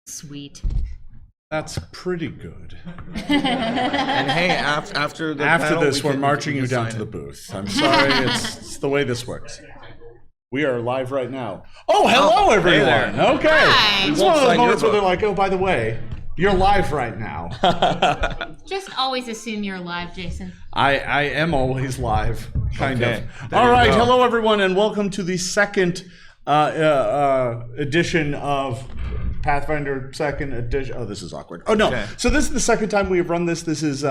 Sweet. That's pretty good. And hey, after this, we're marching you down to the booth. I'm sorry, it's the way this works. We are live right now. Oh, hello, everyone. Hey okay. Hi. It's one of those moments where they're like, oh, by the way, you're live right now. Just always assume you're live, Jason. I am always live, kind Okay. of. There All you right, go. hello, everyone, and welcome to the second edition of Pathfinder Second Edition. Oh, this is awkward. Oh, no. Okay. So this is the second time we have run this. This is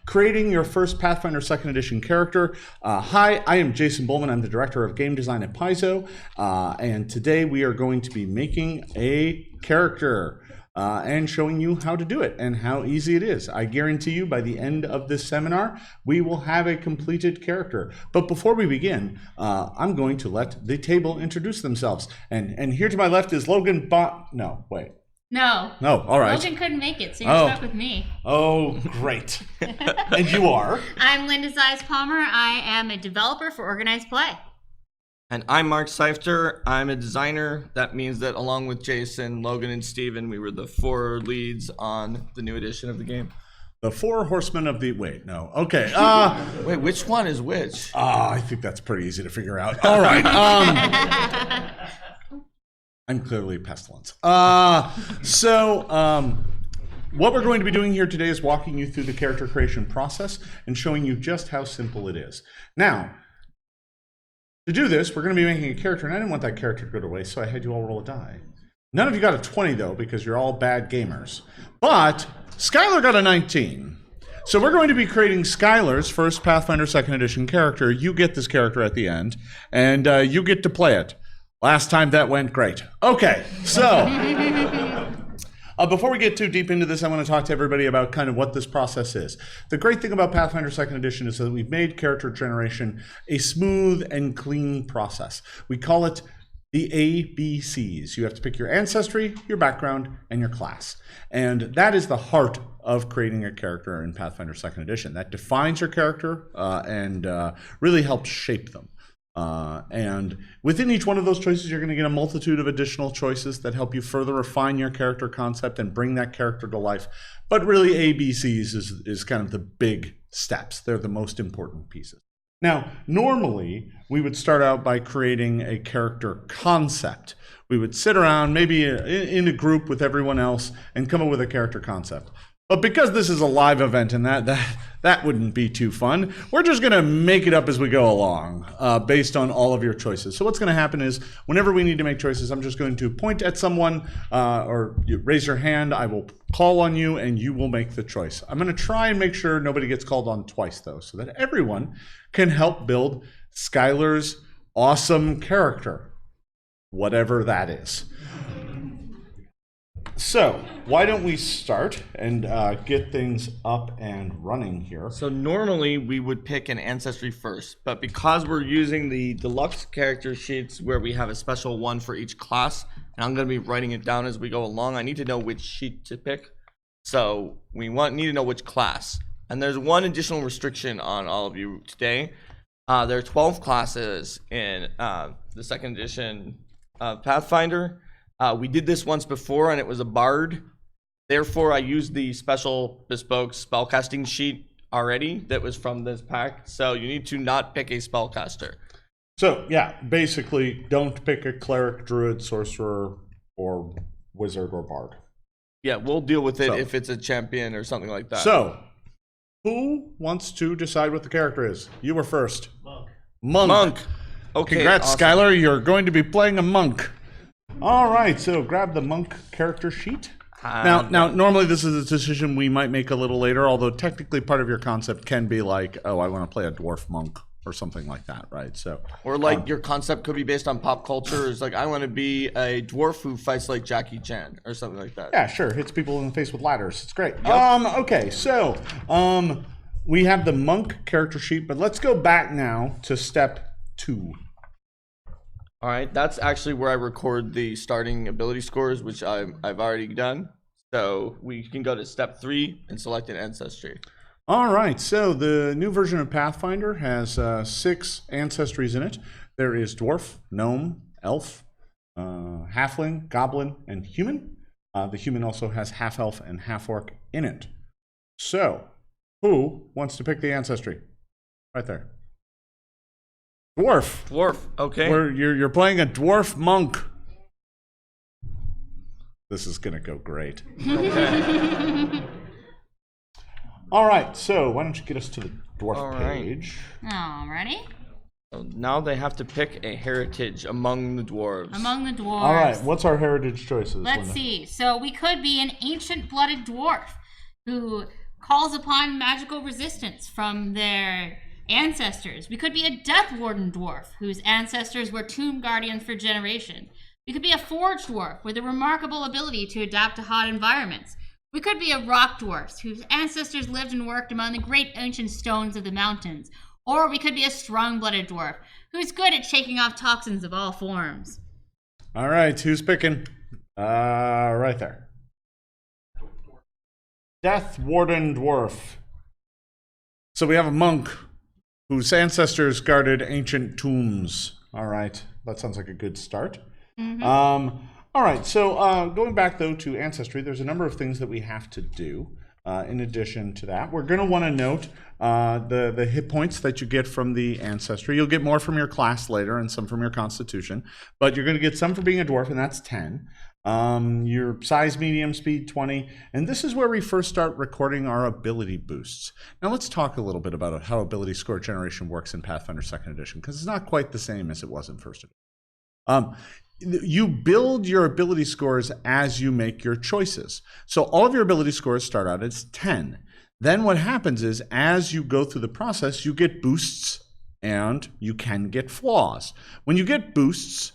creating your first Pathfinder Second Edition character. Hi, I am Jason Bullman. I'm the Director of Game Design at Paizo. And today we are going to be making a character and showing you how to do it and how easy it is. I guarantee you by the end of this seminar, we will have a completed character. But before we begin, I'm going to let the table introduce themselves. And here to my left is Logan No, wait. No. No, all right. Logan couldn't make it, so you're stuck with me. Oh, great. And you are? I'm Linda Zies Palmer. I am a developer for Organized Play. And I'm Mark Seifter. I'm a designer. That means that along with Jason, Logan, and Steven, we were the 4 leads on the new edition of the game. The 4 horsemen of the... Wait, no. Okay. Wait, which one is which? I think that's pretty easy to figure out. All right. I'm clearly pestilence. What we're going to be doing here today is walking you through the character creation process and showing you just how simple it is. Now, to do this, we're going to be making a character, and I didn't want that character to go to waste, so I had you all roll a die. None of you got a 20, though, because you're all bad gamers. But Skylar got a 19. So we're going to be creating Skylar's first Pathfinder Second Edition character. You get this character at the end, and you get to play it. Last time that went great. Okay, so... before we get too deep into this, I want to talk to everybody about kind of what this process is. The great thing about Pathfinder Second Edition is that we've made character generation a smooth and clean process. We call it the ABCs. You have to pick your ancestry, your background, and your class. And that is the heart of creating a character in Pathfinder Second Edition. That defines your character and really helps shape them. And within each one of those choices, you're going to get a multitude of additional choices that help you further refine your character concept and bring that character to life. But really, ABCs is kind of the big steps. They're the most important pieces. Now, normally, we would start out by creating a character concept. We would sit around, maybe in a group with everyone else, and come up with a character concept. But because this is a live event and that wouldn't be too fun, we're just going to make it up as we go along based on all of your choices. So what's going to happen is whenever we need to make choices, I'm just going to point at someone or you raise your hand. I will call on you and you will make the choice. I'm going to try and make sure nobody gets called on twice, though, so that everyone can help build Skylar's awesome character, whatever that is. So, why don't we start and get things up and running here? So normally we would pick an ancestry first, but because we're using the deluxe character sheets where we have a special one for each class, and I'm going to be writing it down as we go along, I need to know which sheet to pick. So we need to know which class. And there's one additional restriction on all of you today. There are 12 classes in the second edition of Pathfinder. We did this once before and it was a bard. Therefore, I used the special bespoke spellcasting sheet already that was from this pack. So you need to not pick a spellcaster. So, yeah, basically, don't pick a cleric, druid, sorcerer, or wizard or bard. Yeah, we'll deal with it if it's a champion or something like that. So, who wants to decide what the character is? You were first. Monk. Okay. Congrats, awesome. Skylar. You're going to be playing a monk. All right, so grab the monk character sheet. Now, normally this is a decision we might make a little later, although technically part of your concept can be like, oh, I want to play a dwarf monk or something like that, right? So, or like your concept could be based on pop culture. It's like, I want to be a dwarf who fights like Jackie Chan or something like that. Yeah, sure. Hits people in the face with ladders. It's great. Yep. Okay, so we have the monk character sheet, but let's go back now to step 2. All right, that's actually where I record the starting ability scores, which I've already done. So we can go to step 3 and select an ancestry. All right, so the new version of Pathfinder has 6 ancestries in it. There is dwarf, gnome, elf, halfling, goblin, and human. The human also has half-elf and half-orc in it. So, who wants to pick the ancestry? Right there. Dwarf. Dwarf. Okay. You're playing a dwarf monk. This is gonna go great. All right. So why don't you get us to the dwarf page? Alrighty. So now they have to pick a heritage among the dwarves. Among the dwarves. All right. What's our heritage choices? Let's Linda? see. So we could be an ancient-blooded dwarf who calls upon magical resistance from their ancestors. We could be a Death Warden dwarf whose ancestors were tomb guardians for generations. We could be a forge dwarf with a remarkable ability to adapt to hot environments. We could be a rock dwarf whose ancestors lived and worked among the great ancient stones of the mountains. Or we could be a strong-blooded dwarf who's good at shaking off toxins of all forms. All right. Who's picking? Right there. Death Warden dwarf. So we have a monk whose ancestors guarded ancient tombs. All right. That sounds like a good start. Mm-hmm. All right, so going back, though, to Ancestry, there's a number of things that we have to do in addition to that. We're going to want to note the hit points that you get from the Ancestry. You'll get more from your class later and some from your Constitution, but you're going to get some for being a dwarf, and that's 10. Your size, medium, speed, 20. And this is where we first start recording our ability boosts. Now let's talk a little bit about how ability score generation works in Pathfinder Second Edition, because it's not quite the same as it was in First Edition. You build your ability scores as you make your choices. So all of your ability scores start out as 10. Then what happens is, as you go through the process, you get boosts and you can get flaws. When you get boosts,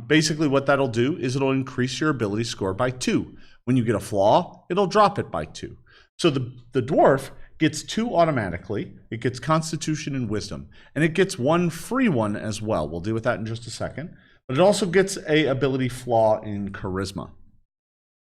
basically what that'll do is it'll increase your ability score by 2. When you get a flaw, it'll drop it by 2. So the dwarf gets 2 automatically. It gets Constitution and Wisdom. And it gets 1 free one as well. We'll deal with that in just a second. But it also gets a ability flaw in Charisma.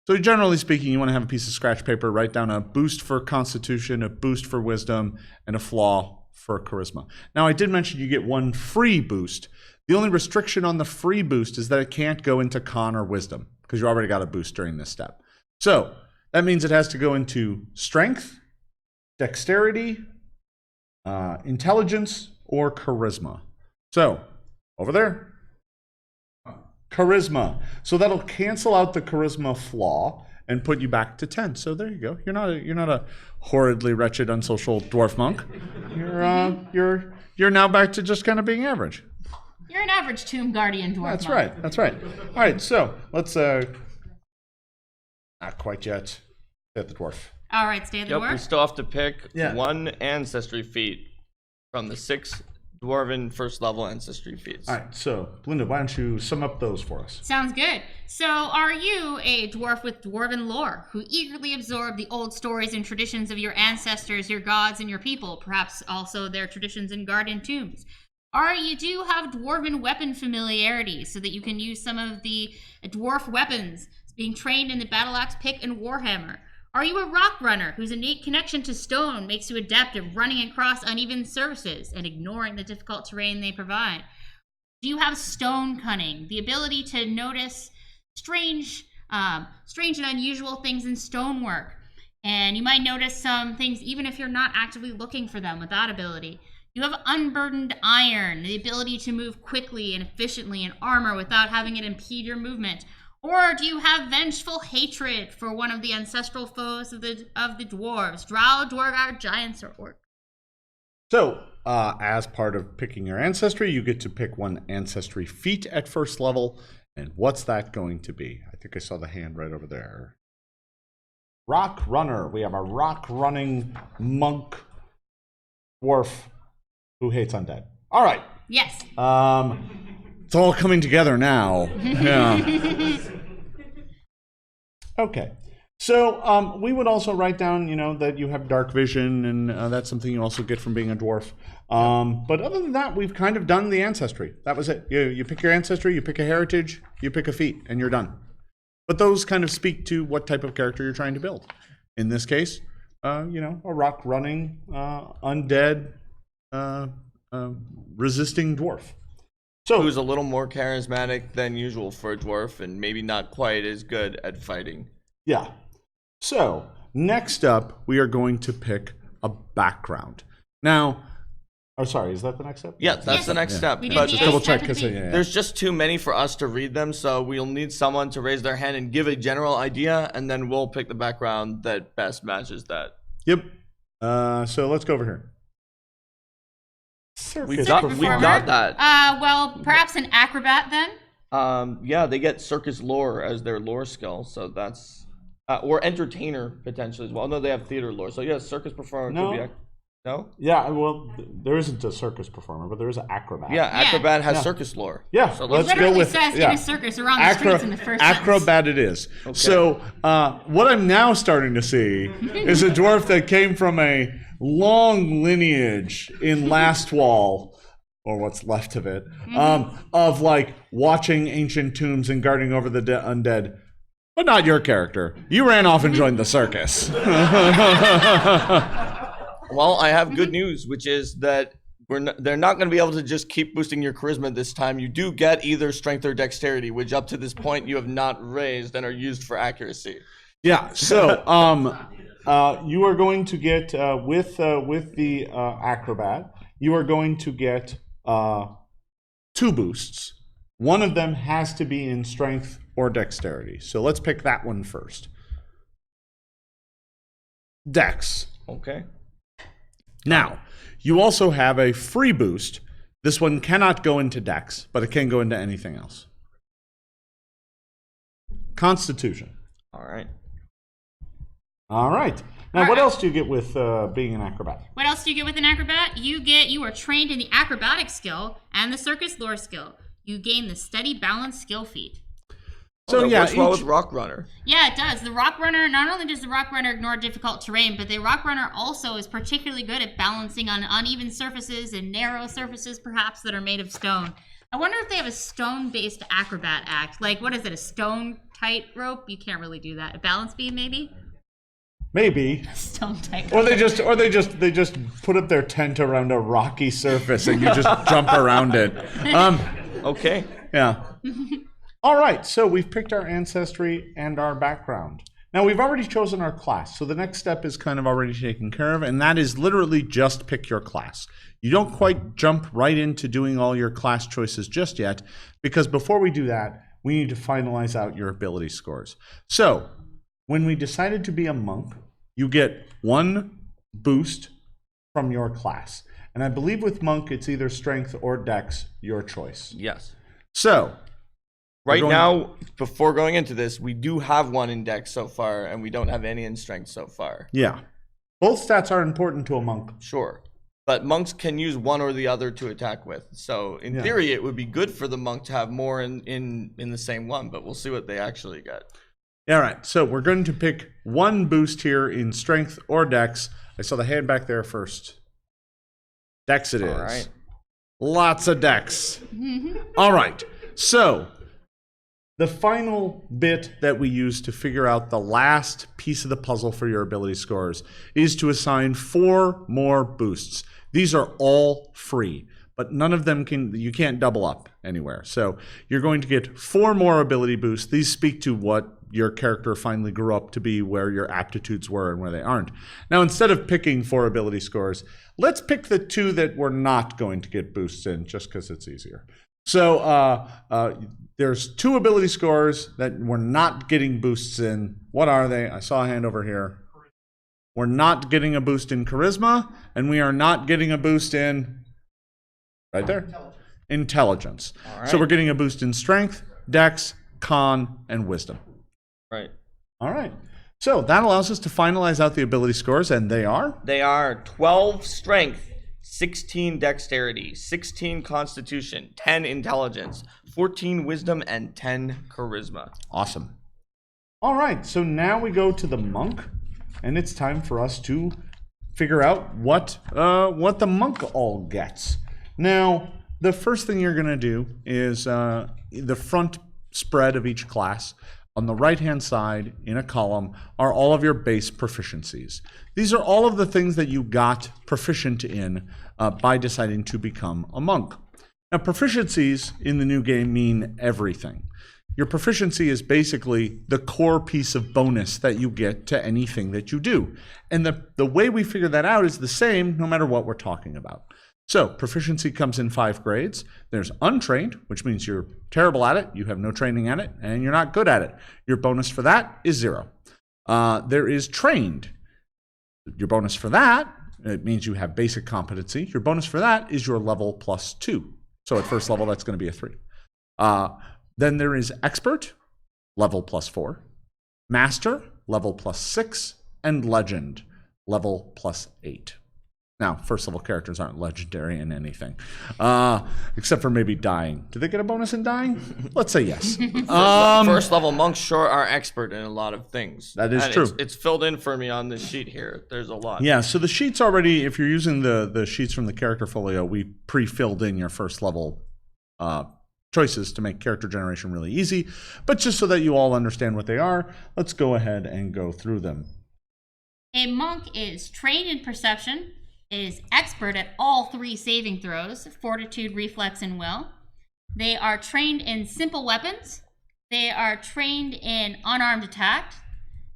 So generally speaking, you want to have a piece of scratch paper, write down a boost for Constitution, a boost for Wisdom, and a flaw for Charisma. Now, I did mention you get 1 free boost. The only restriction on the free boost is that it can't go into Con or Wisdom, because you already got a boost during this step. So that means it has to go into Strength, Dexterity, Intelligence, or Charisma. So, over there. Charisma. So that'll cancel out the Charisma flaw and put you back to 10. So there you go. You're not a horridly wretched, unsocial dwarf monk. You're now back to just kind of being average. You're an average tomb guardian dwarf. That's monk. right. That's right. All right. So let's not quite yet. Stay at the dwarf. All right, stay at the Yep, we dwarf. still have to pick Yeah. 1 ancestry feat from the 6 dwarven first level ancestry feats. All right. So Linda, why don't you sum up those for us? Sounds good. So, are you a dwarf with dwarven lore who eagerly absorb the old stories and traditions of your ancestors, your gods, and your people, perhaps also their traditions in guardian tombs? Or you do have dwarven weapon familiarity so that you can use some of the dwarf weapons, being trained in the battle axe, pick, and warhammer? Are you a rock runner whose innate connection to stone makes you adept at running across uneven surfaces and ignoring the difficult terrain they provide? Do you have stone cunning, the ability to notice strange and unusual things in stonework? And you might notice some things even if you're not actively looking for them with that ability. You have unburdened iron, the ability to move quickly and efficiently in armor without having it impede your movement. Or do you have vengeful hatred for one of the ancestral foes of the dwarves, drow, dwargar, giants, or orcs? So, as part of picking your ancestry, you get to pick 1 ancestry feat at first level. And what's that going to be? I think I saw the hand right over there. Rock runner. We have a rock running monk dwarf who hates undead. All right. Yes. It's all coming together now. Yeah. Okay. So we would also write down, that you have dark vision, and that's something you also get from being a dwarf. But other than that, we've kind of done the ancestry. That was it. You pick your ancestry, you pick a heritage, you pick a feat, and you're done. But those kind of speak to what type of character you're trying to build. In this case, a rock running, undead, resisting dwarf. So Who's a little more charismatic than usual for a dwarf and maybe not quite as good at fighting. Yeah. So next up, we are going to pick a background. Now, oh, sorry, is that the next step? Yeah, that's the next step. We did But the Just A double step check of the because B. there's just too many for us to read them, so we'll need someone to raise their hand and give a general idea, and then we'll pick the background that best matches that. Yep. So let's go over here. We've Circus got performer. that. Well, perhaps an acrobat then? Yeah, they get circus lore as their lore skill, so that's or entertainer potentially as well. No, they have theater lore, so yeah, circus performer No. could be. No. Yeah, well, there isn't a circus performer, but there is an acrobat. Yeah, acrobat has Yeah. circus lore. Yeah, So let's Literally go with says in a circus around the streets in the first acrobat it is. So what I'm now starting to see is a dwarf that came from a long lineage in Lastwall, or what's left of it, of like watching ancient tombs and guarding over the undead. But not your character. You ran off and joined the circus. Well, I have good news, which is that they're not going to be able to just keep boosting your charisma this time. You do get either strength or dexterity, which up to this point you have not raised and are used for accuracy. Yeah. So you are going to get with the acrobat. You are going to get 2 boosts. One of them has to be in strength or dexterity. So let's pick that one first. Dex. Okay. Now, you also have a free boost. This one cannot go into Dex, but it can go into anything else. Constitution. All right. All right. Now, what else do you get with being an acrobat? What else do you get with an acrobat? You are trained in the acrobatic skill and the circus lore skill. You gain the steady balance skill feat. So That yeah, works well with Rock Runner. Yeah, it does. The Rock Runner, not only does the Rock Runner ignore difficult terrain, but the Rock Runner also is particularly good at balancing on uneven surfaces and narrow surfaces, perhaps, that are made of stone. I wonder if they have a stone-based acrobat act. Like, what is it, a stone tightrope? You can't really do that. A balance beam, maybe? maybe. Stone tightrope. Or they just put up their tent around a rocky surface and you just jump around it. Okay. Yeah. All right, so we've picked our ancestry and our background. Now, we've already chosen our class, so the next step is kind of already taken care of, and that is literally just pick your class. You don't quite jump right into doing all your class choices just yet, because before we do that, we need to finalize out your ability scores. So, when we decided to be a monk, you get 1 boost from your class. And I believe with monk, it's either strength or dex, your choice. Yes. So, Right now, before going into this, we do have 1 in dex so far, and we don't have any in strength so far. yeah. Both stats are important to a monk. Sure. But monks can use one or the other to attack with. So in theory, it would be good for the monk to have more in the same one, but we'll see what they actually get. All right, so we're going to pick 1 boost here in strength or dex. I saw the hand back there first. Dex it is. All right. Lots of dex. All right, so the final bit that we use to figure out the last piece of the puzzle for your ability scores is to assign 4 more boosts. These are all free, but none of them you can't double up anywhere. So you're going to get 4 more ability boosts. These speak to what your character finally grew up to be, where your aptitudes were and where they aren't. Now, instead of picking 4 ability scores, let's pick the 2 that we're not going to get boosts in, just because it's easier. So there's 2 ability scores that we're not getting boosts in. What are they? I saw a hand over here. We're not getting a boost in charisma, and we are not getting a boost in, right there, intelligence. All right. So we're getting a boost in strength, dex, con, and wisdom. Right. All right. So that allows us to finalize out the ability scores, and they are? They are 12 strength, 16 dexterity, 16 constitution, 10 intelligence, 14 wisdom, and 10 charisma. Awesome. All right, so now we go to the monk, and it's time for us to figure out what the monk all gets. Now, the first thing you're going to do is the front spread of each class. On the right-hand side, in a column, are all of your base proficiencies. These are all of the things that you got proficient in by deciding to become a monk. Now, proficiencies in the new game mean everything. Your proficiency is basically the core piece of bonus that you get to anything that you do. And the way we figure that out is the same no matter what we're talking about. So proficiency comes in 5 grades. There's untrained, which means you're terrible at it, you have no training at it, and you're not good at it. Your bonus for that is 0. There is trained. Your bonus for that, it means you have basic competency. Your bonus for that is your level plus 2. So at first level, that's going to be a 3. Then there is expert, level plus 4. Master, level plus 6. And legend, level plus 8. Now, first level characters aren't legendary in anything, except for maybe dying. Do they get a bonus in dying? Let's say yes. First level monks sure are expert in a lot of things. That is and true. It's filled in for me on this sheet here. There's a lot. Yeah, so the sheets already, if you're using the sheets from the character folio, we pre-filled in your first level choices to make character generation really easy. But just so that you all understand what they are, let's go ahead and go through them. A monk is trained in perception, is expert at all 3 saving throws, fortitude, reflex, and will. They are trained in simple weapons. They are trained in unarmed attack.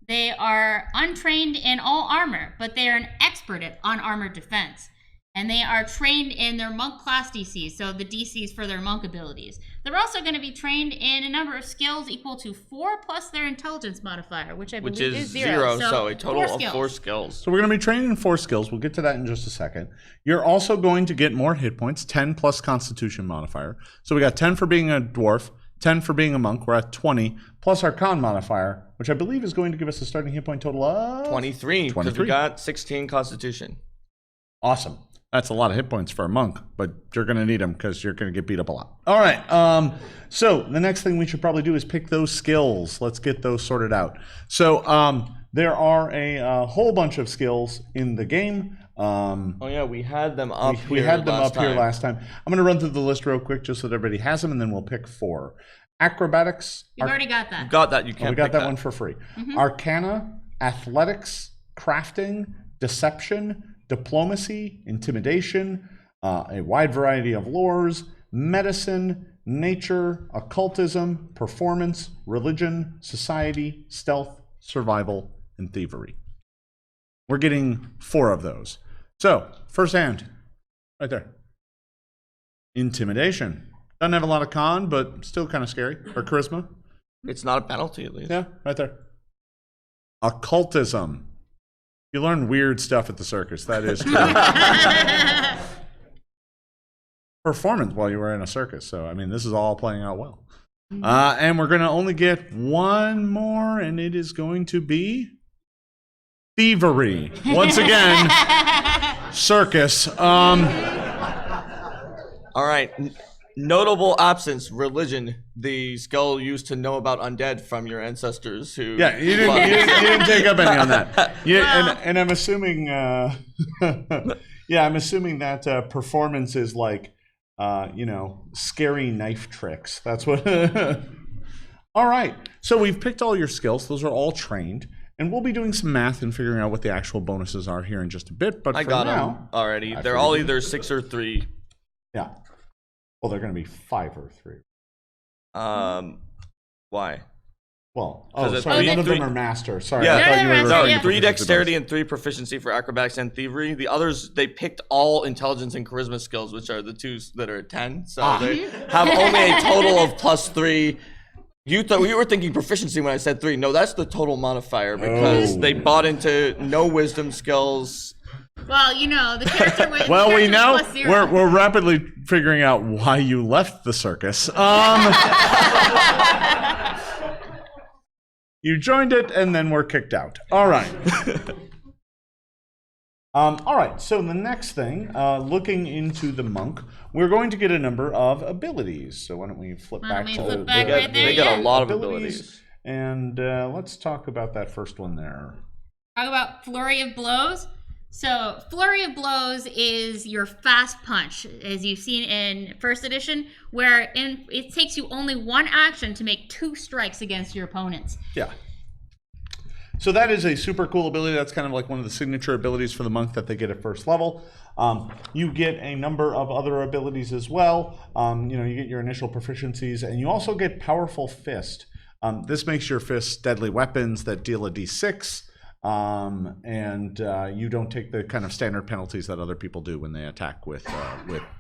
They are untrained in all armor, but they are an expert at unarmored defense. And they are trained in their monk class DCs, so the DCs for their monk abilities. They're also going to be trained in a number of skills equal to 4 plus their intelligence modifier, which I believe is 0. So a total 4 of 4 skills. So we're going to be trained in 4 skills. We'll get to that in just a second. You're also going to get more hit points, 10 plus constitution modifier. So we got 10 for being a dwarf, 10 for being a monk. We're at 20, plus our con modifier, which I believe is going to give us a starting hit point total of 23, because we got 16 constitution. Awesome. That's a lot of hit points for a monk, but you're going to need them because you're going to get beat up a lot. All right. So the next thing we should probably do is pick those skills. Let's get those sorted out. So there are a whole bunch of skills in the game. Oh yeah, we had them up here. We had them up here last time. I'm going to run through the list real quick just so that everybody has them, and then we'll pick 4. Acrobatics. You've already got that. You got that. You can't we got pick that one for free. Arcana, athletics, crafting, deception, diplomacy, intimidation, a wide variety of lores, medicine, nature, occultism, performance, religion, society, stealth, survival, and thievery. We're getting 4 of those. So, first hand, right there. Intimidation. Doesn't have a lot of con, but still kind of scary. Or charisma. It's not a penalty, at least. Yeah, right there. Occultism. You learn weird stuff at the circus. That is true. Performance while you were in a circus. So, I mean, this is all playing out well. And we're going to only get 1 more, and it is going to be thievery. Once again, circus. All right. Notable absence, religion, the skill used to know about undead from your ancestors who... Yeah, you didn't take up any on that. Yeah, and I'm assuming... I'm assuming that performance is like, scary knife tricks. That's what... All right, so we've picked all your skills. Those are all trained. And we'll be doing some math and figuring out what the actual bonuses are here in just a bit. But I got them already. They're all either 6 or 3. Yeah. Well, they're going to be 5 or 3. Why? Well, sorry, none of them are master. Sorry, yeah, I thought you were sorry, referring to 3 dexterity and 3 proficiency for acrobatics and thievery. The others, they picked all intelligence and charisma skills, which are the 2s that are at 10. So they have only a total of +3. You were thinking proficiency when I said 3. No, that's the total modifier because they bought into no wisdom skills. Well, the character with well, we know +0. we're rapidly figuring out why you left the circus. You joined it and then were kicked out. All right. All right. So the next thing, looking into the monk, we're going to get a number of abilities. So why don't we flip back to flip back right there? They got a lot of abilities. And let's talk about that first one there. Talk about Flurry of Blows. So Flurry of Blows is your fast punch, as you've seen in First Edition, where it takes you only 1 action to make 2 strikes against your opponents. Yeah. So that is a super cool ability. That's kind of like one of the signature abilities for the monk that they get at first level. You get a number of other abilities as well. You get your initial proficiencies, and you also get Powerful Fist. This makes your fists deadly weapons that deal a d6, and you don't take the kind of standard penalties that other people do when they attack with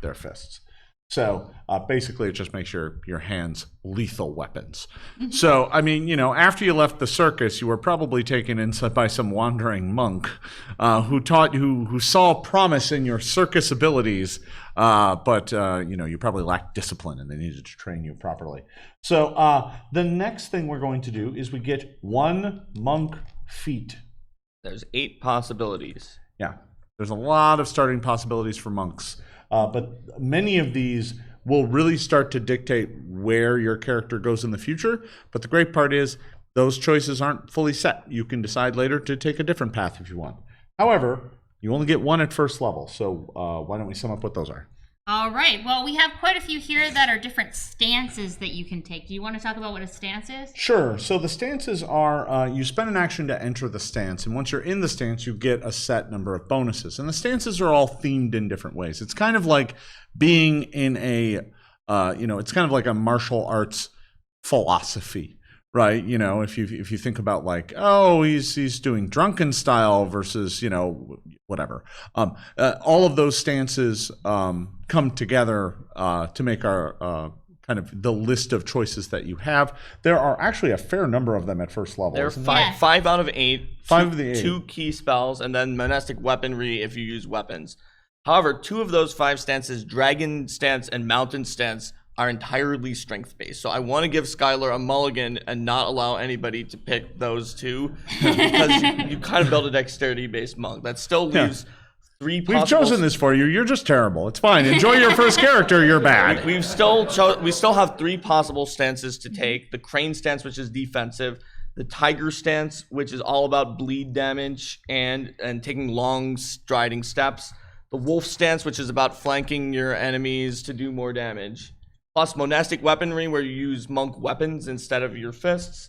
their fists. So basically, it just makes your hands lethal weapons. So, I mean, after you left the circus, you were probably taken in by some wandering monk who saw promise in your circus abilities, but you probably lacked discipline, and they needed to train you properly. So the next thing we're going to do is we get 1 monk feat. There's 8 possibilities. Yeah, there's a lot of starting possibilities for monks. But many of these will really start to dictate where your character goes in the future. But the great part is those choices aren't fully set. You can decide later to take a different path if you want. However, you only get 1 at first level. So why don't we sum up what those are? All right. Well, we have quite a few here that are different stances that you can take. Do you want to talk about what a stance is? Sure. So the stances are, you spend an action to enter the stance, and once you're in the stance, you get a set number of bonuses. And the stances are all themed in different ways. It's kind of like being in a, it's kind of like a martial arts philosophy. Right, if you think about like, oh, he's doing drunken style versus whatever. All of those stances come together to make our kind of the list of choices that you have. There are actually a fair number of them at first level. There are 5 out of 8. 5 of the 8. 2 key spells, and then monastic weaponry if you use weapons. However, 2 of those 5 stances, dragon stance and mountain stance, are entirely strength-based. So I want to give Skylar a mulligan and not allow anybody to pick those 2 because you kind of build a dexterity-based monk. That still leaves 3 possible... We've chosen this for you. You're just terrible. It's fine. Enjoy your first character. You're bad. We still have 3 possible stances to take. The crane stance, which is defensive. The tiger stance, which is all about bleed damage and taking long striding steps. The wolf stance, which is about flanking your enemies to do more damage. Plus monastic weaponry, where you use monk weapons instead of your fists.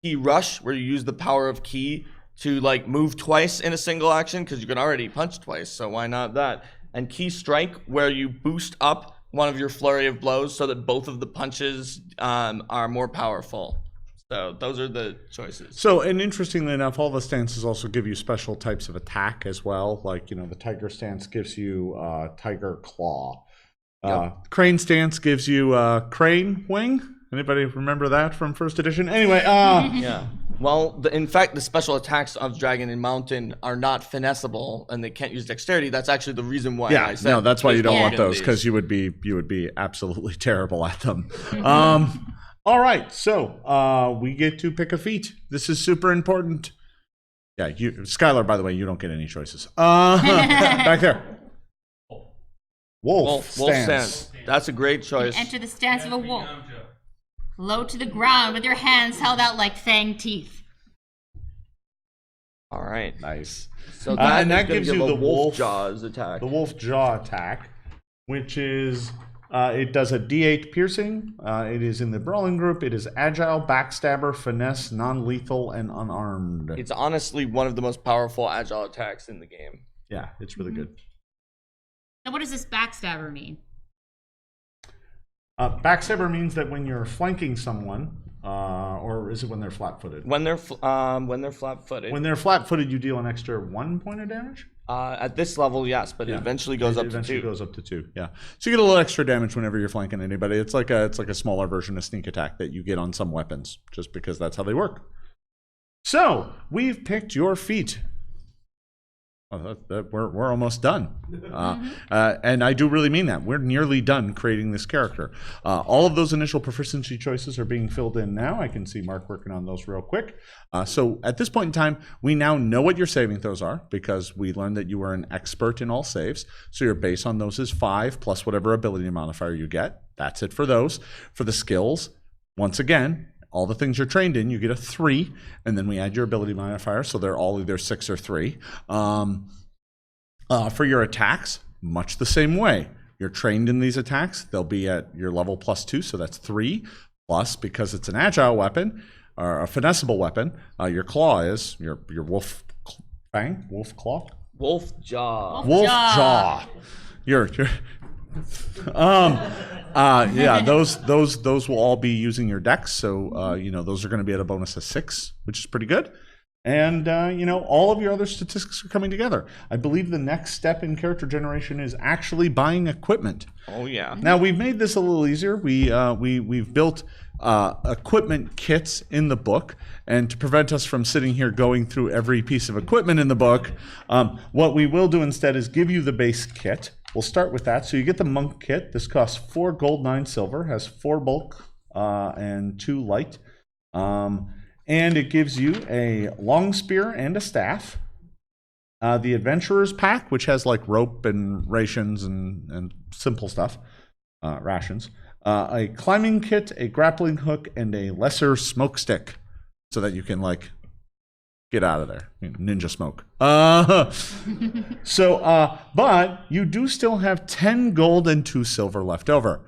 Key rush, where you use the power of key to like move twice in a single action, because you can already punch twice, so why not that? And key strike, where you boost up one of your flurry of blows so that both of the punches are more powerful. So those are the choices. So, and interestingly enough, all the stances also give you special types of attack as well. Like, the tiger stance gives you tiger claw. Crane stance gives you crane wing. Anybody remember that from first edition? Anyway, yeah. Well, in fact, the special attacks of dragon and mountain are not finessable, and they can't use dexterity. That's actually the reason why. I said no, that's why you don't want those, because you would be absolutely terrible at them. All right, so we get to pick a feat. This is super important. Yeah, Skylar, by the way, you don't get any choices. Back there. Wolf stance. That's a great choice. Enter the stance of a wolf. Low to the ground with your hands held out like fang teeth. All right. Nice. So that gives you the wolf jaws attack. The wolf jaw attack, which is it does a D8 piercing. It is in the brawling group. It is agile, backstabber, finesse, non-lethal, and unarmed. It's honestly one of the most powerful agile attacks in the game. Yeah, it's really good. So what does this backstabber mean? Backstabber means that when you're flanking someone, or is it when they're flat-footed? When they're flat-footed. When they're flat-footed, you deal an extra 1 point of damage? At this level, yes, but it eventually goes up to 2. It eventually goes up to 2, yeah. So you get a little extra damage whenever you're flanking anybody. It's like a smaller version of sneak attack that you get on some weapons, just because that's how they work. So, we've picked your feat. We're almost done. And I do really mean that. We're nearly done creating this character. All of those initial proficiency choices are being filled in now. I can see Mark working on those real quick. So at this point in time, we now know what your saving throws are, because we learned that you were an expert in all saves. So your base on those is 5 plus whatever ability modifier you get. That's it for those. For the skills, once again, all the things you're trained in, you get a 3, and then we add your ability modifier, so they're all either 6 or 3. For your attacks, much the same way. You're trained in these attacks. They'll be at your level +2, so that's 3. Plus, because it's an agile weapon, a finessable weapon. Your claw is your wolf fang, wolf claw, Wolf jaw. wolf jaw. Your yeah, those will all be using your dex. So those are going to be at a bonus of 6, which is pretty good. And all of your other statistics are coming together. I believe the next step in character generation is actually buying equipment. Oh yeah. Now we've made this a little easier. We've built equipment kits in the book, and to prevent us from sitting here going through every piece of equipment in the book, what we will do instead is give you the base kit. We'll start with that. So you get the monk kit. This costs 4 gold, 9 silver, has 4 bulk and 2 light. And it gives you a long spear and a staff. The adventurer's pack, which has like rope and rations and simple stuff, rations. A climbing kit, a grappling hook, and a lesser smoke stick, so that you can like get out of there, ninja smoke. But you do still have 10 gold and 2 silver left over.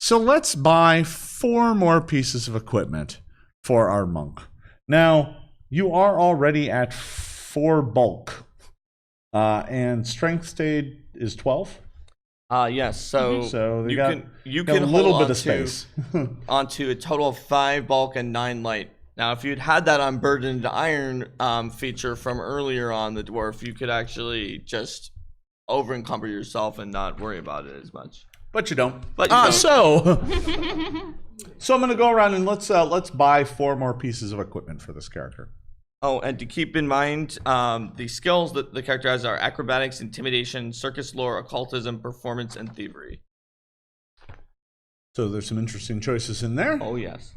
So let's buy 4 more pieces of equipment for our monk. Now, you are already at 4 bulk, and strength stayed is 12. Yes. So they you got can a little hold bit of space. onto a total of 5 bulk and 9 light. Now, if you'd had that unburdened iron feature from earlier on the dwarf, you could actually just over encumber yourself and not worry about it as much. But you don't. But you don't. So I'm going to go around and let's buy 4 more pieces of equipment for this character. Oh, and to keep in mind, the skills that the character has are acrobatics, intimidation, circus lore, occultism, performance, and thievery. So there's some interesting choices in there. Oh, yes.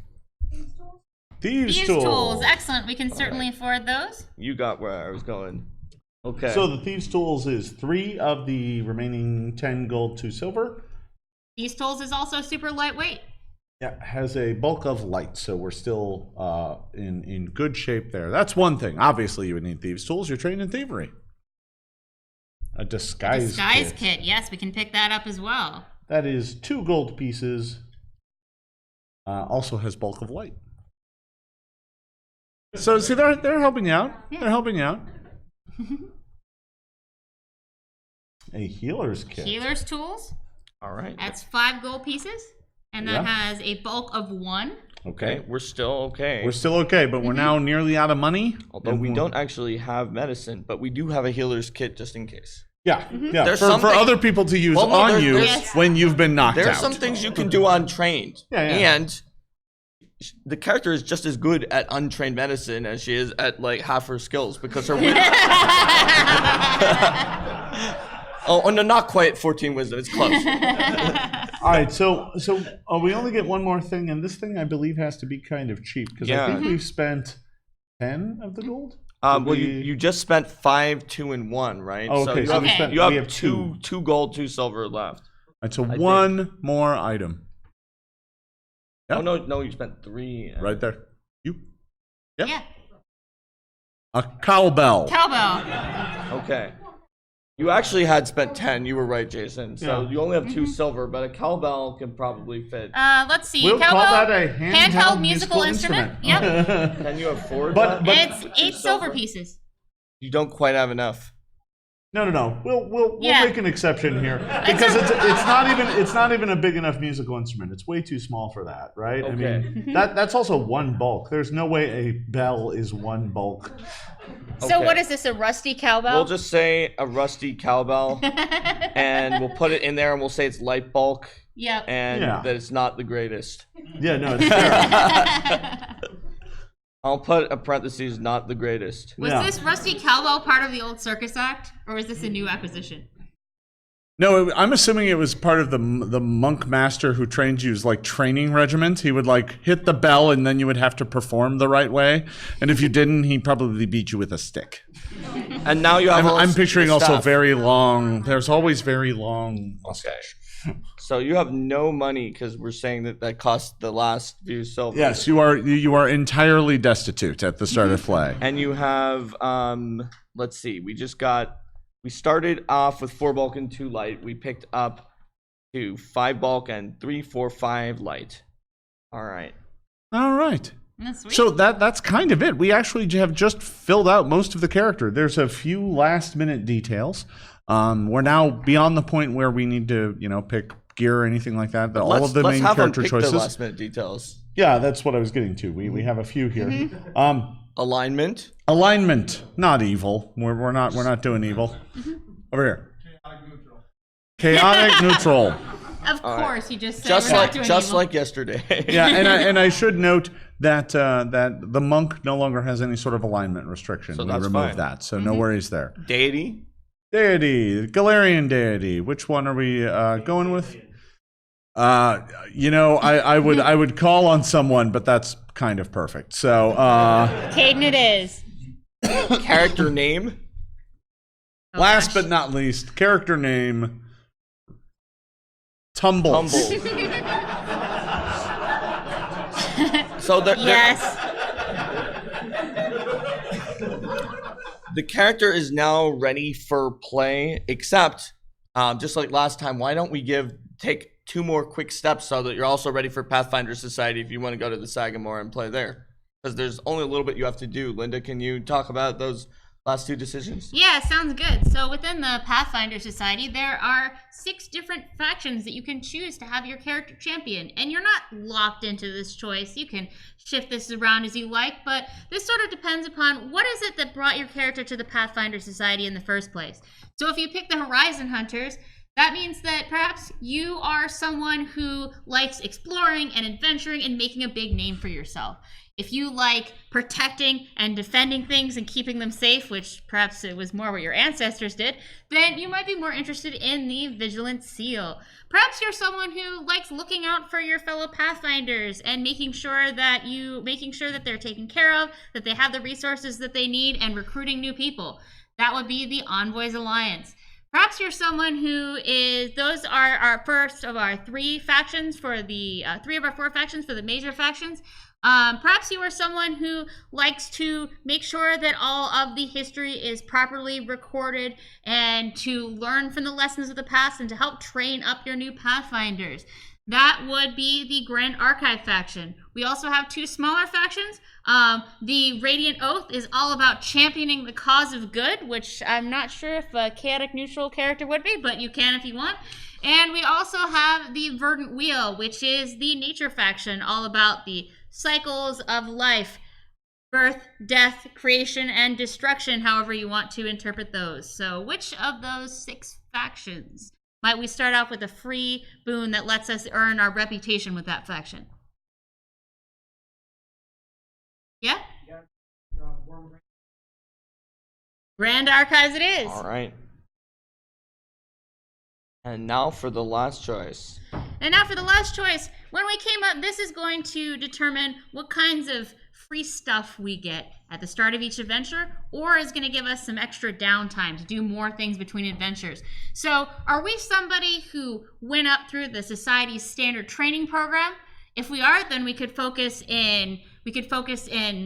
Thieves' tools. Excellent. We can certainly afford those. You got where I was going. Okay. So the Thieves' Tools is 3 of the remaining 10 gold, 2 silver. These tools is also super lightweight. Yeah, has a bulk of light, so we're still in good shape there. That's one thing. Obviously, you would need Thieves' Tools. You're trained in thievery. A disguise kit. Yes, we can pick that up as well. That is 2 gold pieces. Also has bulk of light. So see, they're helping you out. Yeah. They're helping you out. A healer's kit. Healer's tools. All right. That's 5 gold pieces, and that has a bulk of 1. Okay, we're still okay. We're still okay, but we're now nearly out of money. Although we don't actually have medicine, but we do have a healer's kit just in case. Yeah, yeah. There's for other people to use on you when you've been knocked out. There's some things you can do untrained. And the character is just as good at untrained medicine as she is at like half her skills because her oh no, not quite 14 wisdom. It's close. All right, so we only get one more thing, and this thing I believe has to be kind of cheap because I think we've spent 10 of the gold. Well, you just spent 5, 2, and 1, right? Oh, okay, so you have, we have 2 gold, 2 silver left. And so one more item. Yep. Oh no, you spent 3. Right there. You. Yep. Yeah. A cowbell. Cowbell. Okay. You actually had spent 10. You were right, Jason. So you only have 2 silver, but a cowbell can probably fit. Let's see. We'll cowbell, call that a handheld musical instrument. Yep. Can you afford but that? It's 8 silver pieces. You don't quite have enough. No. We'll make an exception here because it's not even a big enough musical instrument. It's way too small for that, right? Okay. I mean that's also 1 bulk. There's no way a bell is 1 bulk. So what is this? A rusty cowbell? We'll just say a rusty cowbell, and we'll put it in there, and we'll say it's light bulk. Yep. And that it's not the greatest. Yeah, no, it's terrible. I'll put a parentheses, not the greatest. Was this rusty cowbell part of the old circus act, or is this a new acquisition? No, I'm assuming it was part of the monk master who trained you's like training regiment. He would like hit the bell and then you would have to perform the right way. And if you didn't, he'd probably beat you with a stick. And now you have I'm picturing also very long. There's always very long mustache. So you have no money because we're saying that cost the last few silver. Yes, you are entirely destitute at the start of play. And you have let's see, we started off with 4 bulk and 2 light. We picked up to 5 bulk and 3, 4, 5 light. All right. That's sweet. So that's kind of it. We actually have just filled out most of the character. There's a few last-minute details. We're now beyond the point where we need to, pick gear or anything like that. All of the main character choices. The last-minute details. Yeah, that's what I was getting to. We have a few here. Alignment. Alignment, not evil. We're not doing evil. Over here. Chaotic neutral. Of course, you just said just like yesterday. Yeah, and I should note that the monk no longer has any sort of alignment restriction. So we that's removed fine. that, so no worries there. Deity. Galarian deity. Which one are we going with? I would call on someone, but that's kind of perfect. So Caden it is. Character name. Last but not least, character name. Tumbles. So Yes. The character is now ready for play, except just like last time, why don't we take 2 more quick steps so that you're also ready for Pathfinder Society if you want to go to the Sagamore and play there? Because there's only a little bit you have to do. Linda, can you talk about those last 2 decisions? Yeah, sounds good. So within the Pathfinder Society, there are 6 different factions that you can choose to have your character champion. And you're not locked into this choice. You can shift this around as you like, but this sort of depends upon what is it that brought your character to the Pathfinder Society in the first place. So if you pick the Horizon Hunters, that means that perhaps you are someone who likes exploring and adventuring and making a big name for yourself. If you like protecting and defending things and keeping them safe, which perhaps it was more what your ancestors did, then you might be more interested in the Vigilant Seal. Perhaps you're someone who likes looking out for your fellow Pathfinders and making sure that they're taken care of, that they have the resources that they need, and recruiting new people. That would be the Envoys Alliance. Perhaps you're someone who is, those are our first of our 3 factions for the, 3 of our 4 factions for the major factions. Perhaps you are someone who likes to make sure that all of the history is properly recorded and to learn from the lessons of the past and to help train up your new Pathfinders. That would be the Grand Archive faction. We also have 2 smaller factions. The Radiant Oath is all about championing the cause of good, which I'm not sure if a chaotic neutral character would be, but you can if you want. And we also have the Verdant Wheel, which is the nature faction, all about the cycles of life, birth, death, creation, and destruction, however you want to interpret those. So which of those 6 factions might we start off with a free boon that lets us earn our reputation with that faction? Yeah? Grand Archives it is. All right. And now for the last choice. And now for the last choice. When we came up, this is going to determine what kinds of free stuff we get at the start of each adventure, or is going to give us some extra downtime to do more things between adventures. So are we somebody who went up through the Society's standard training program? If we are, then we could focus in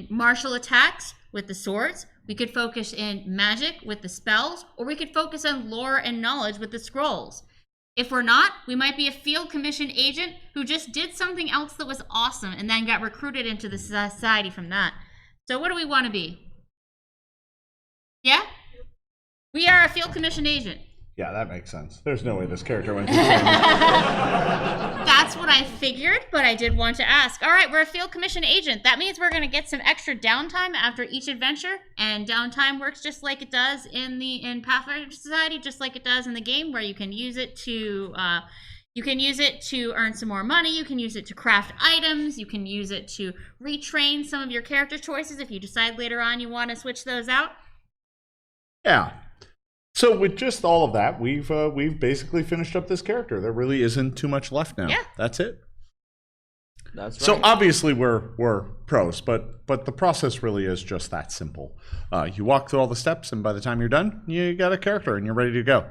martial attacks with the swords. We could focus in magic with the spells, or we could focus on lore and knowledge with the scrolls. If we're not, we might be a field commission agent who just did something else that was awesome and then got recruited into the society from that. So what do we want to be? Yeah? We are a field commission agent. Yeah, that makes sense. There's no way this character went through training. That's what I figured, but I did want to ask. All right, we're a field commission agent. That means we're going to get some extra downtime after each adventure, and downtime works just like it does in Pathfinder Society, just like it does in the game, where you can use it to earn some more money. You can use it to craft items. You can use it to retrain some of your character choices if you decide later on you want to switch those out. Yeah. So with just all of that, we've basically finished up this character. There really isn't too much left now. Yeah. That's it. That's right. So obviously we're pros, but the process really is just that simple. You walk through all the steps, and by the time you're done, you got a character and you're ready to go.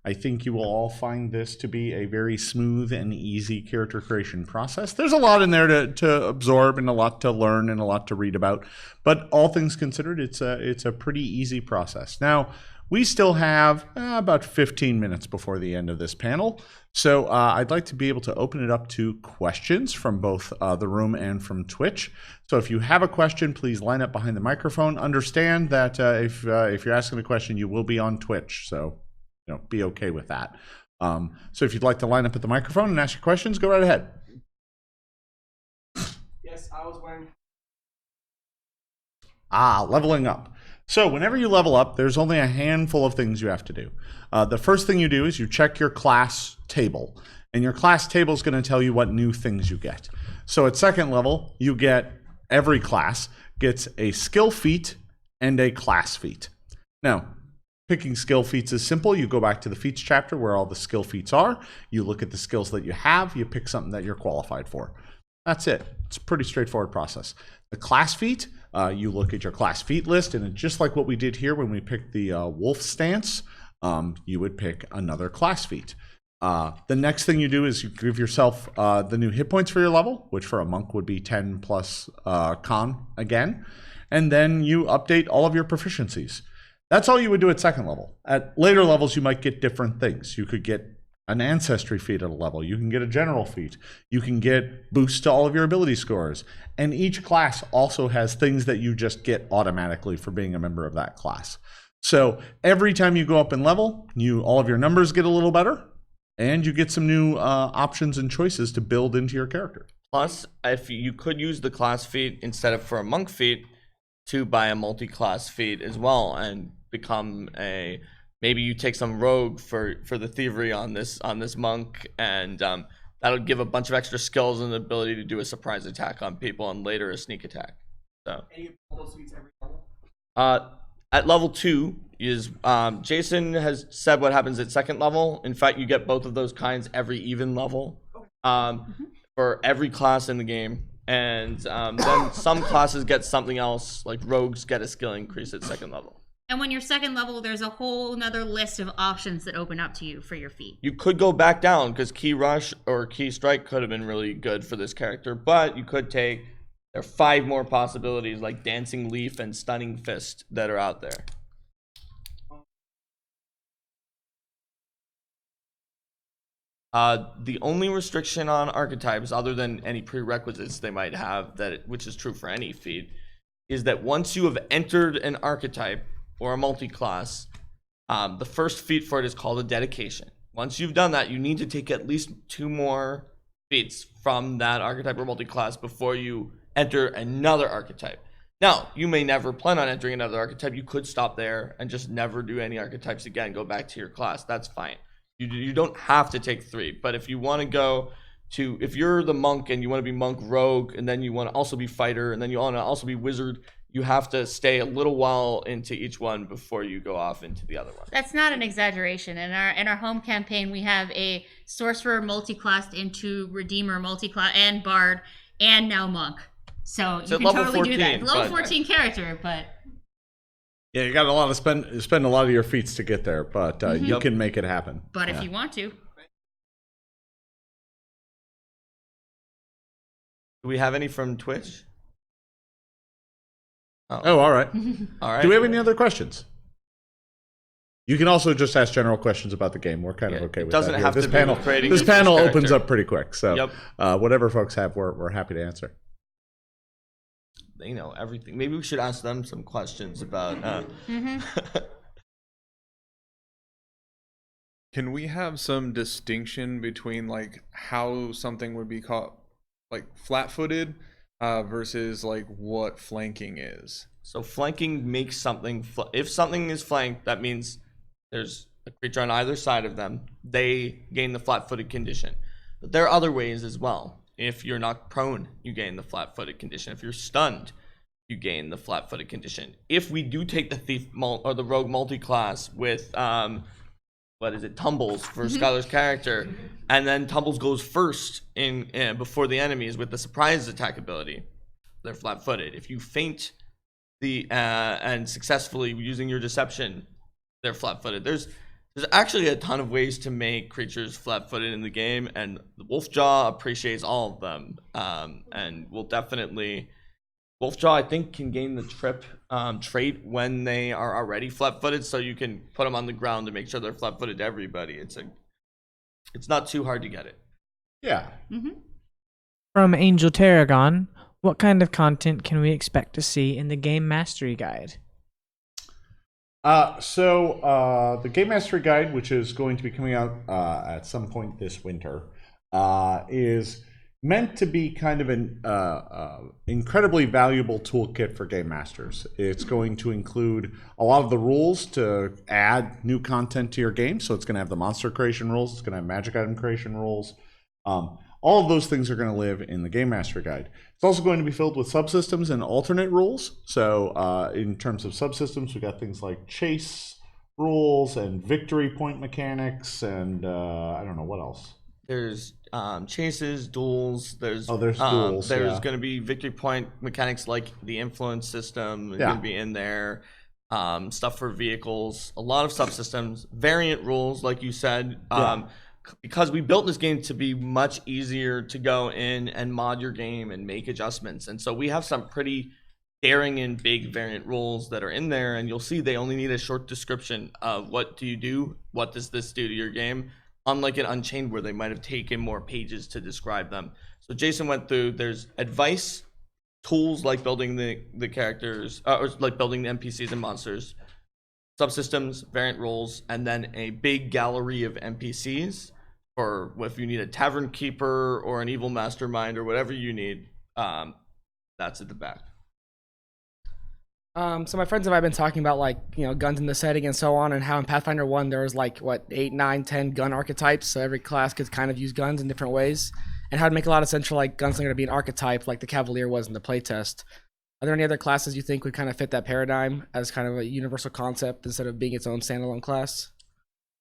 I think you will all find this to be a very smooth and easy character creation process. There's a lot in there to absorb and a lot to learn and a lot to read about, but all things considered, it's a pretty easy process. Now, we still have about 15 minutes before the end of this panel, so I'd like to be able to open it up to questions from both the room and from Twitch. So if you have a question, please line up behind the microphone. Understand that if you're asking a question, you will be on Twitch, so be okay with that. So if you'd like to line up at the microphone and ask your questions, go right ahead. Yes, I was wearing. Leveling up. So whenever you level up, there's only a handful of things you have to do. The first thing you do is you check your class table, and your class table is going to tell you what new things you get. So at second level, you get every class gets a skill feat and a class feat. Now, picking skill feats is simple. You go back to the feats chapter where all the skill feats are. You look at the skills that you have. You pick something that you're qualified for. That's it. It's a pretty straightforward process. The class feat, you look at your class feat list, and just like what we did here when we picked the wolf stance, you would pick another class feat. The next thing you do is you give yourself the new hit points for your level, which for a monk would be 10 plus con again. And then you update all of your proficiencies. That's all you would do at second level. At later levels, you might get different things. You could get an ancestry feat at a level. You can get a general feat. You can get boosts to all of your ability scores. And each class also has things that you just get automatically for being a member of that class. So every time you go up in level, all of your numbers get a little better, and you get some new options and choices to build into your character. Plus, if you could use the class feat instead of for a monk feat to buy a multi-class feat as well and become maybe you take some rogue for the thievery on this monk, and that'll give a bunch of extra skills and the ability to do a surprise attack on people and later a sneak attack. So Those feats every level. at level 2 is Jason has said what happens at second level. In fact, you get both of those kinds every even level for every class in the game. And then some classes get something else, like rogues get a skill increase at second level. And when you're second level, there's a whole nother list of options that open up to you for your feat. You could go back down because Key Rush or Key Strike could have been really good for this character, but you could there are 5 more possibilities like Dancing Leaf and Stunning Fist that are out there. The only restriction on archetypes, other than any prerequisites they might have, which is true for any feat, is that once you have entered an archetype or a multi-class, the first feat for it is called a dedication. Once you've done that, you need to take at least 2 more feats from that archetype or multi-class before you enter another archetype. Now, you may never plan on entering another archetype. You could stop there and just never do any archetypes again, go back to your class. That's fine. You don't have to take 3, but if you want to go to, if you're the monk and you want to be monk rogue, and then you want to also be fighter, and then you want to also be wizard, you have to stay a little while into each one before you go off into the other one. That's not an exaggeration. In our home campaign, we have a sorcerer multi-classed into redeemer multi-class and bard and now monk. So you can totally 14, do that. Level 14 character, but yeah, you got a lot of spend a lot of your feats to get there, but you can make it happen. But if you want to. Do we have any from Twitch? Oh, all right. All right. Do we have any other questions? You can also just ask general questions about the game. We're kind of okay with that. It doesn't have to be creating this panel opens up pretty quick, so yep. Whatever folks have, we're happy to answer. They know everything. Maybe we should ask them some questions about. Can we have some distinction between like how something would be called like flat-footed versus like what flanking is? So flanking makes something. If something is flanked, that means there's a creature on either side of them. They gain the flat-footed condition. But there are other ways as well. If you're knocked prone, you gain the flat-footed condition. If you're stunned, you gain the flat-footed condition. If we do take the thief or the rogue multi-class with Tumbles for Skylar's character, and then Tumbles goes first in before the enemies with the surprise attack ability, they're flat-footed. If you feint and successfully using your deception, they're flat-footed. There's There's actually a ton of ways to make creatures flat-footed in the game, and the Wolfjaw appreciates all of them. And will definitely, Wolfjaw I think can gain the trip trait when they are already flat-footed, so you can put them on the ground to make sure they're flat-footed to everybody. It's not too hard to get it. Yeah. From Angel Tarragon, what kind of content can we expect to see in the Game Mastery Guide? The Game Mastery Guide, which is going to be coming out at some point this winter, is meant to be kind of an incredibly valuable toolkit for game masters. It's going to include a lot of the rules to add new content to your game. So it's going to have the monster creation rules. It's going to have magic item creation rules. All of those things are going to live in the Game Master Guide. It's also going to be filled with subsystems and alternate rules. So in terms of subsystems, we got things like chase rules and victory point mechanics, and I don't know what else. There's chases, duels. There's duels. There's going to be victory point mechanics like the influence system. Is going to be in there. Stuff for vehicles. A lot of subsystems. Variant rules, like you said. Because we built this game to be much easier to go in and mod your game and make adjustments. And so we have some pretty daring and big variant rules that are in there, and you'll see they only need a short description of what do you do, what does this do to your game, unlike in Unchained where they might have taken more pages to describe them. So Jason went through, there's advice, tools like building the characters, or like building the NPCs and monsters, subsystems, variant rules, and then a big gallery of NPCs. Or if you need a tavern keeper or an evil mastermind or whatever you need, that's at the back. So my friends and I have been talking about guns in the setting and so on, and how in Pathfinder 1 there was 8, 9, 10 gun archetypes, so every class could kind of use guns in different ways, and how to make a lot of sense for gunslinger to be an archetype like the Cavalier was in the playtest. Are there any other classes you think would kind of fit that paradigm as kind of a universal concept instead of being its own standalone class?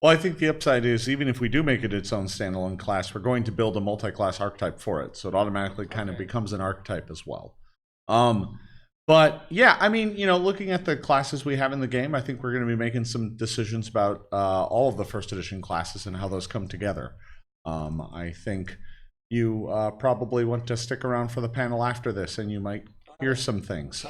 Well, I think the upside is even if we do make it its own standalone class, we're going to build a multi-class archetype for it. So it automatically kind of becomes an archetype as well. But yeah, I mean, looking at the classes we have in the game, I think we're going to be making some decisions about all of the first edition classes and how those come together. I think you probably want to stick around for the panel after this and you might hear some things.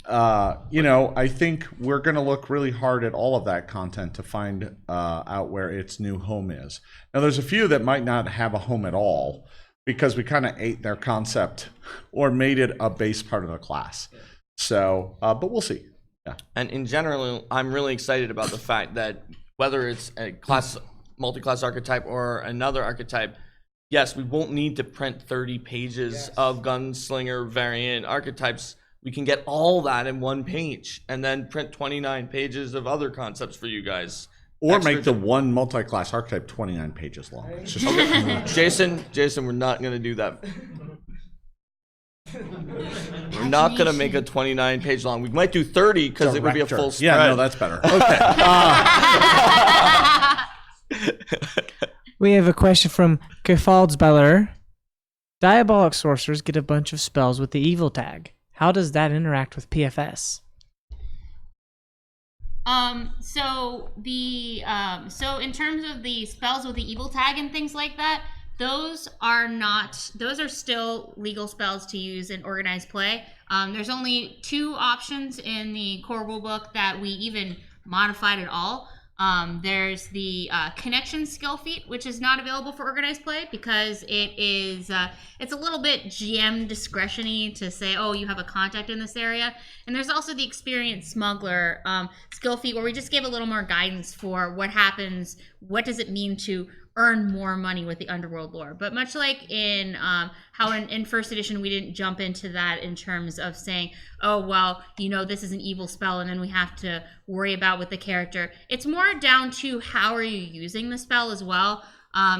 I think we're going to look really hard at all of that content to find out where its new home is. Now, there's a few that might not have a home at all because we kind of ate their concept or made it a base part of the class. So, but we'll see. Yeah. And in general, I'm really excited about the fact that whether it's a class, multi-class archetype or another archetype, yes, we won't need to print 30 pages of gunslinger variant archetypes. We can get all that in one page and then print 29 pages of other concepts for you guys. Or make the one multi-class archetype 29 pages long. It's just Jason, we're not going to do that. We're not going to make a 29 page long. We might do 30 because it would be a full spread. Yeah, no, that's better. Okay. We have a question from Kefaldsbeller. Diabolic sorcerers get a bunch of spells with the evil tag. How does that interact with PFS? So in terms of the spells with the evil tag and things like that, those are still legal spells to use in organized play. There's only 2 options in the core rulebook that we even modified at all. There's the connection skill feat, which is not available for organized play because it's a little bit GM discretion-y to say, oh, you have a contact in this area. And there's also the experienced smuggler skill feat where we just gave a little more guidance for what happens, what does it mean to earn more money with the underworld lore. But much like in how in first edition we didn't jump into that in terms of saying, oh, well, this is an evil spell and then we have to worry about with the character. It's more down to how are you using the spell as well,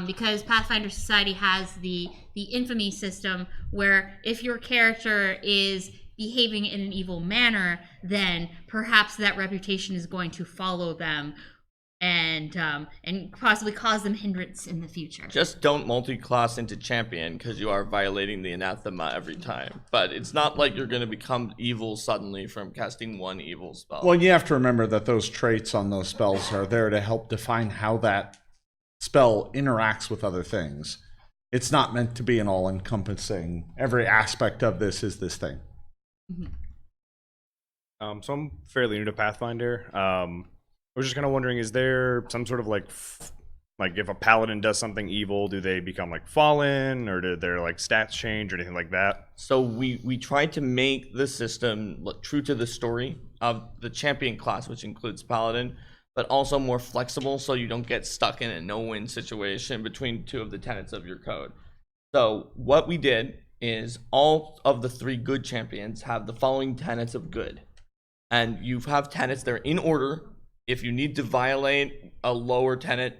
because Pathfinder Society has the infamy system where if your character is behaving in an evil manner, then perhaps that reputation is going to follow them. and possibly cause them hindrance in the future. Just don't multi-class into champion because you are violating the anathema every time. But it's not like you're going to become evil suddenly from casting one evil spell. Well, you have to remember that those traits on those spells are there to help define how that spell interacts with other things. It's not meant to be an all-encompassing, every aspect of this is this thing. So I'm fairly new to Pathfinder. I was just kind of wondering, is there some sort of like if a paladin does something evil, do they become like fallen, or do their like stats change or anything like that? So we tried to make the system look true to the story of the champion class, which includes paladin, but also more flexible so you don't get stuck in a no-win situation between two of the tenets of your code. So what we did is all of the 3 good champions have the following tenets of good. And you have tenets, they're in order. If you need to violate a lower tenet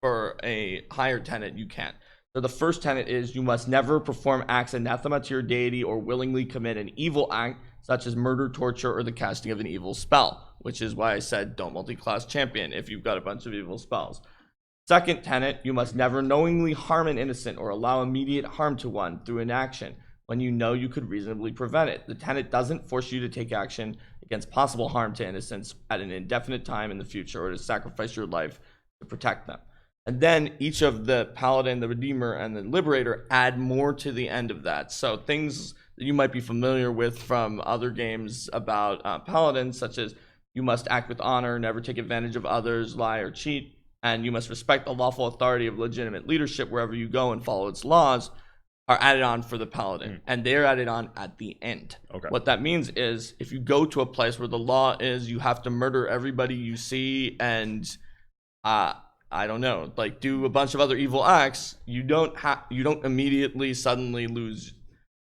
for a higher tenet, you can. So the first tenet is you must never perform acts anathema to your deity or willingly commit an evil act, such as murder, torture, or the casting of an evil spell, which is why I said don't multi-class champion if you've got a bunch of evil spells. Second tenet, you must never knowingly harm an innocent or allow immediate harm to one through an action when you know you could reasonably prevent it. The tenet doesn't force you to take action against possible harm to innocents at an indefinite time in the future or to sacrifice your life to protect them. And then each of the Paladin, the Redeemer, and the Liberator add more to the end of that. So things that you might be familiar with from other games about Paladins, such as you must act with honor, never take advantage of others, lie or cheat, and you must respect the lawful authority of legitimate leadership wherever you go and follow its laws, are added on for the Paladin, and they're added on at the end. Okay. What that means is if you go to a place where the law is you have to murder everybody you see and I don't know, like do a bunch of other evil acts, you don't immediately suddenly lose,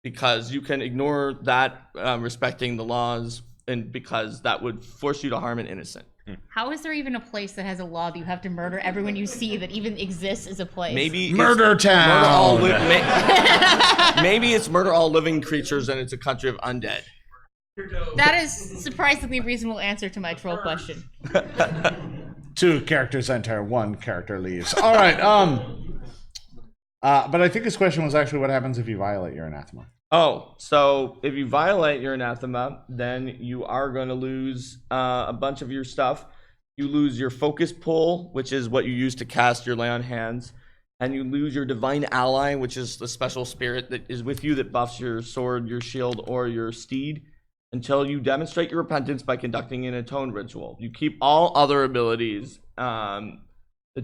because you can ignore that respecting the laws, and because that would force you to harm an innocent. How is there even a place that has a law that you have to murder everyone you see that even exists as a place? Maybe Murder Town. Maybe it's murder all living creatures and it's a country of undead. That is surprisingly reasonable answer to my troll question. 2 characters enter, 1 character leaves. All right. But I think his question was actually what happens if you violate your anathema. Oh, so if you violate your anathema, then you are going to lose a bunch of your stuff. You lose your focus pull, which is what you use to cast your lay on hands. And you lose your divine ally, which is the special spirit that is with you that buffs your sword, your shield, or your steed, until you demonstrate your repentance by conducting an atone ritual. You keep all other abilities that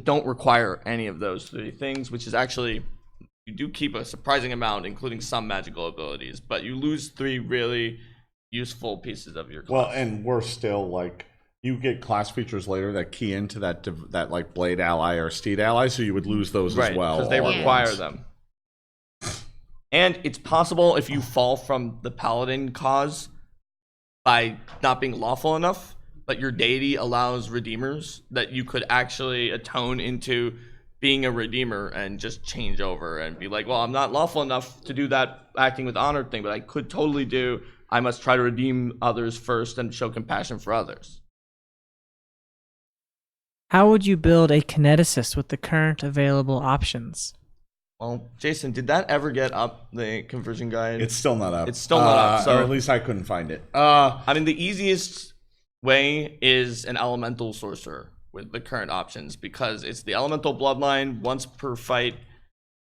don't require any of those 3 things, which is actually... You do keep a surprising amount, including some magical abilities, but you lose 3 really useful pieces of your class. Well, and we're still like, you get class features later that key into that like blade ally or steed ally, so you would lose those as well. Because they require them. And it's possible if you fall from the paladin cause by not being lawful enough, but your deity allows redeemers, that you could actually atone into being a redeemer and just change over and be like, well, I'm not lawful enough to do that acting with honor thing, but I could totally do, I must try to redeem others first and show compassion for others. How would you build a kineticist with the current available options? Well, Jason, did that ever get up, the conversion guide? It's still not up. It's still not up. So or at least I couldn't find it. I mean, the easiest way is an elemental sorcerer with the current options, because it's the elemental bloodline once per fight.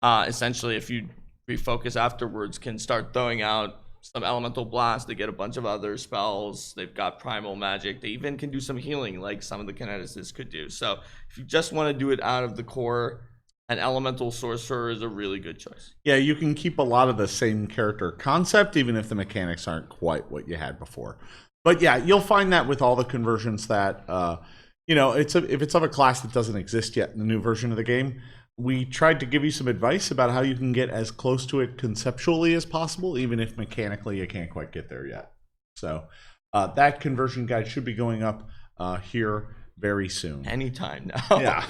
Essentially, if you refocus afterwards, can start throwing out some elemental blast. They get a bunch of other spells. They've got primal magic. They even can do some healing like some of the kineticists could do. So if you just want to do it out of the core, an elemental sorcerer is a really good choice. Yeah, you can keep a lot of the same character concept, even if the mechanics aren't quite what you had before. But yeah, you'll find that with all the conversions that, if it's of a class that doesn't exist yet in the new version of the game, we tried to give you some advice about how you can get as close to it conceptually as possible, even if mechanically you can't quite get there yet. So that conversion guide should be going up here very soon. Anytime now. Yeah.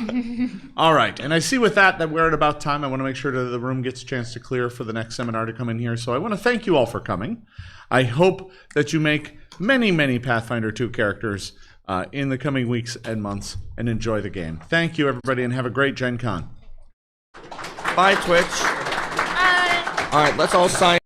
All right. And I see with that we're at about time. I want to make sure that the room gets a chance to clear for the next seminar to come in here. So I want to thank you all for coming. I hope that you make many, many Pathfinder 2 characters in the coming weeks and months and enjoy the game. Thank you, everybody, and have a great Gen Con. Bye, Twitch. Bye. All right, let's all sign.